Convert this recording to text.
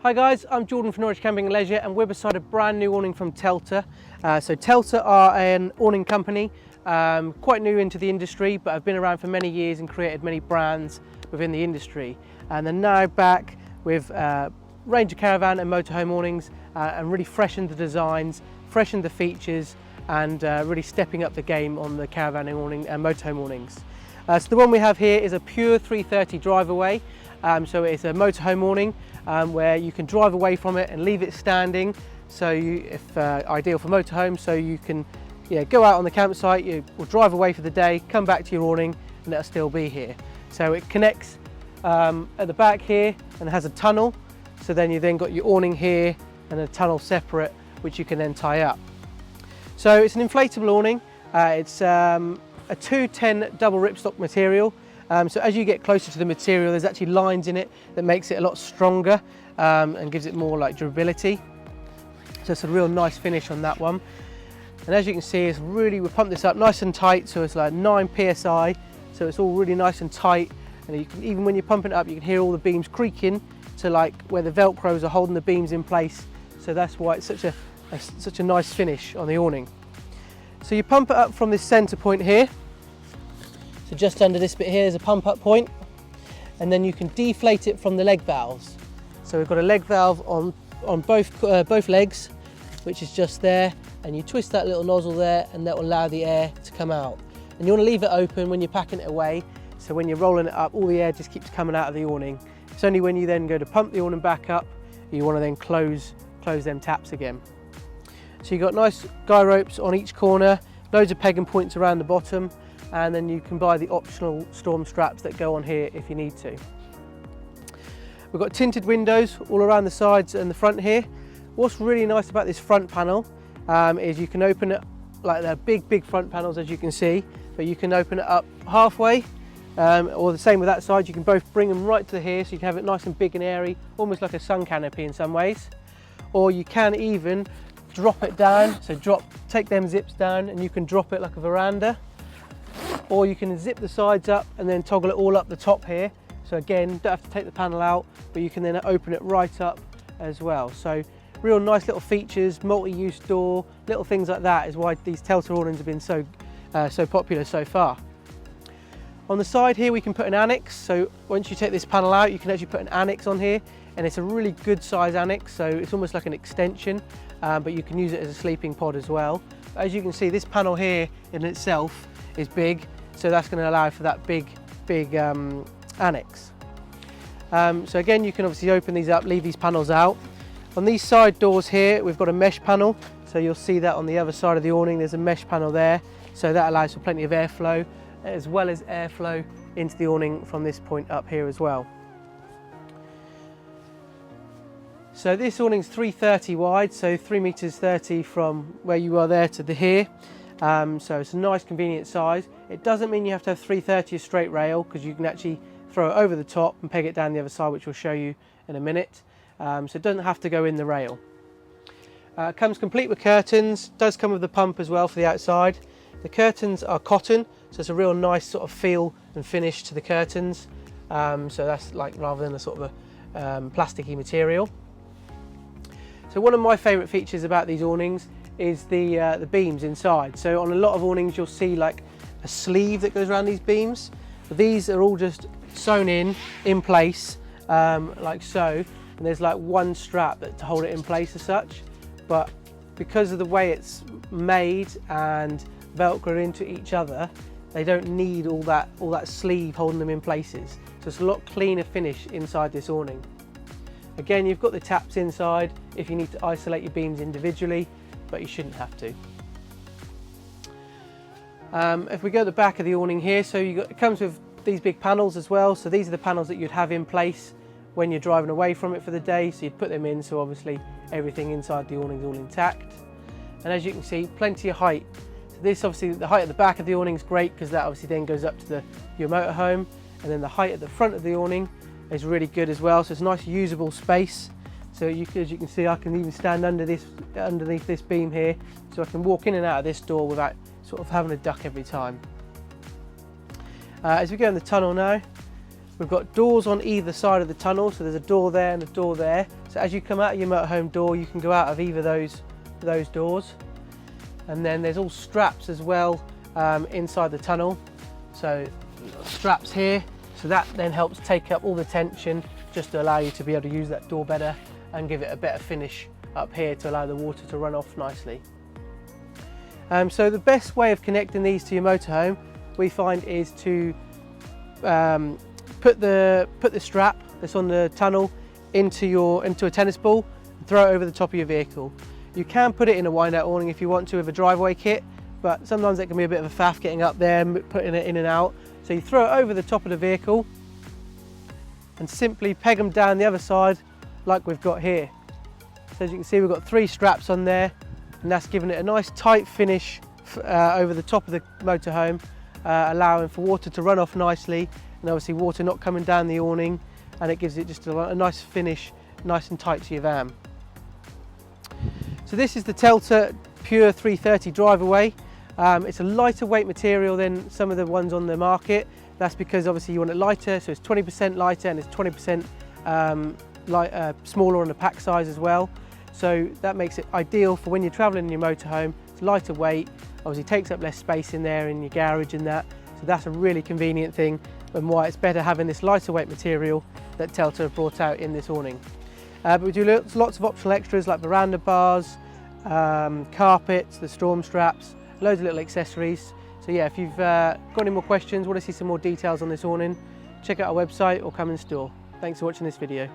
Hi guys, I'm Jordan from Norwich Camping Leisure and we're beside a brand new awning from Telta. So Telta are an awning company, quite new into the industry, but have been around for many years and created many brands within the industry. And they're now back with a range of caravan and motorhome awnings and really freshened the designs, freshened the features and really stepping up the game on the caravan awning and motorhome awnings. So the one we have here is a Pure 330 Driveaway. So it's a motorhome awning where you can drive away from it and leave it standing. So ideal for motorhomes, so you can go out on the campsite, you will drive away for the day, come back to your awning and it'll still be here. So it connects at the back here and has a tunnel. So then you then got your awning here and a tunnel separate, which you can then tie up. So it's an inflatable awning. It's a 210 double ripstop material. So as you get closer to the material, there's actually lines in it that makes it a lot stronger and gives it more like durability. So it's a real nice finish on that one. And as you can see, it's really, we pumped this up nice and tight, so it's like 9 PSI, so it's all really nice and tight. And you can, even when you're pumping it up, you can hear all the beams creaking to like where the Velcros are holding the beams in place. So that's why it's such a nice finish on the awning. So you pump it up from this center point here. So just under this bit here is a pump up point, and then you can deflate it from the leg valves. So we've got a leg valve on both legs, which is just there, and you twist that little nozzle there and that will allow the air to come out. And you want to leave it open when you're packing it away, so when you're rolling it up, all the air just keeps coming out of the awning. It's only when you then go to pump the awning back up, you want to then close them taps again. So you've got nice guy ropes on each corner, loads of pegging points around the bottom, and then you can buy the optional storm straps that go on here if you need to. We've got tinted windows all around the sides and the front here. What's really nice about this front panel is you can open it, like they're big front panels as you can see, but you can open it up halfway, or the same with that side. You can both bring them right to here, so you can have it nice and big and airy, almost like a sun canopy in some ways. Or you can even drop it down, so take them zips down and you can drop it like a veranda. Or you can zip the sides up and then toggle it all up the top here. So again, don't have to take the panel out, but you can then open it right up as well. So real nice little features, multi-use door, little things like that is why these Telta awnings have been so popular so far. On the side here we can put an annex. So once you take this panel out, you can actually put an annex on here, and it's a really good size annex. So it's almost like an extension, but you can use it as a sleeping pod as well. As you can see, this panel here in itself is big, so that's going to allow for that big annex. So again, you can obviously open these up, leave these panels out. On these side doors here, we've got a mesh panel, so you'll see that on the other side of the awning there's a mesh panel there, so that allows for plenty of airflow, as well as airflow into the awning from this point up here as well. So this awning's 330 wide, so 3 meters 30 from where you are there to here. So it's a nice convenient size. It doesn't mean you have to have 330 a straight rail, because you can actually throw it over the top and peg it down the other side, which we'll show you in a minute. So it doesn't have to go in the rail. It comes complete with curtains, does come with the pump as well for the outside. The curtains are cotton, so it's a real nice sort of feel and finish to the curtains. So that's like rather than a sort of a plasticky material. So one of my favourite features about these awnings is the beams inside. So on a lot of awnings you'll see like a sleeve that goes around these beams. But these are all just sewn in place like so, and there's like one strap to hold it in place as such. But because of the way it's made and velcroed into each other, they don't need all that sleeve holding them in places. So it's a lot cleaner finish inside this awning. Again, you've got the taps inside if you need to isolate your beams individually, but you shouldn't have to. If we go to the back of the awning here, so it comes with these big panels as well. So these are the panels that you'd have in place when you're driving away from it for the day. So you'd put them in, so obviously everything inside the awning is all intact. And as you can see, plenty of height. So this obviously, the height at the back of the awning is great, because that obviously then goes up to your motorhome. And then the height at the front of the awning is really good as well. So it's a nice usable space. So as you can see, I can even stand underneath this beam here, so I can walk in and out of this door without sort of having to duck every time. As we go in the tunnel now, we've got doors on either side of the tunnel, so there's a door there and a door there. So as you come out of your motorhome door, you can go out of either those doors. And then there's all straps as well inside the tunnel. So straps here, so that then helps take up all the tension just to allow you to be able to use that door better and give it a better finish up here to allow the water to run off nicely. So the best way of connecting these to your motorhome, we find, is to put the strap that's on the tunnel into a tennis ball and throw it over the top of your vehicle. You can put it in a wind out awning if you want to with a driveway kit, but sometimes it can be a bit of a faff getting up there and putting it in and out. So you throw it over the top of the vehicle and simply peg them down the other side like we've got here. So as you can see, we've got 3 straps on there, and that's giving it a nice tight finish over the top of the motorhome, allowing for water to run off nicely, and obviously water not coming down the awning, and it gives it just a nice finish, nice and tight to your van. So this is the Telta Pure 330 Driveaway. It's a lighter weight material than some of the ones on the market. That's because obviously you want it lighter, so it's 20% lighter and it's 20% smaller on the pack size as well. So that makes it ideal for when you're traveling in your motorhome. It's lighter weight, obviously takes up less space in there in your garage and that. So that's a really convenient thing, and why it's better having this lighter weight material that Telta have brought out in this awning. But we do lots of optional extras like veranda bars, carpets, the storm straps, loads of little accessories. So yeah, if you've got any more questions, want to see some more details on this awning, check out our website or come in store. Thanks for watching this video.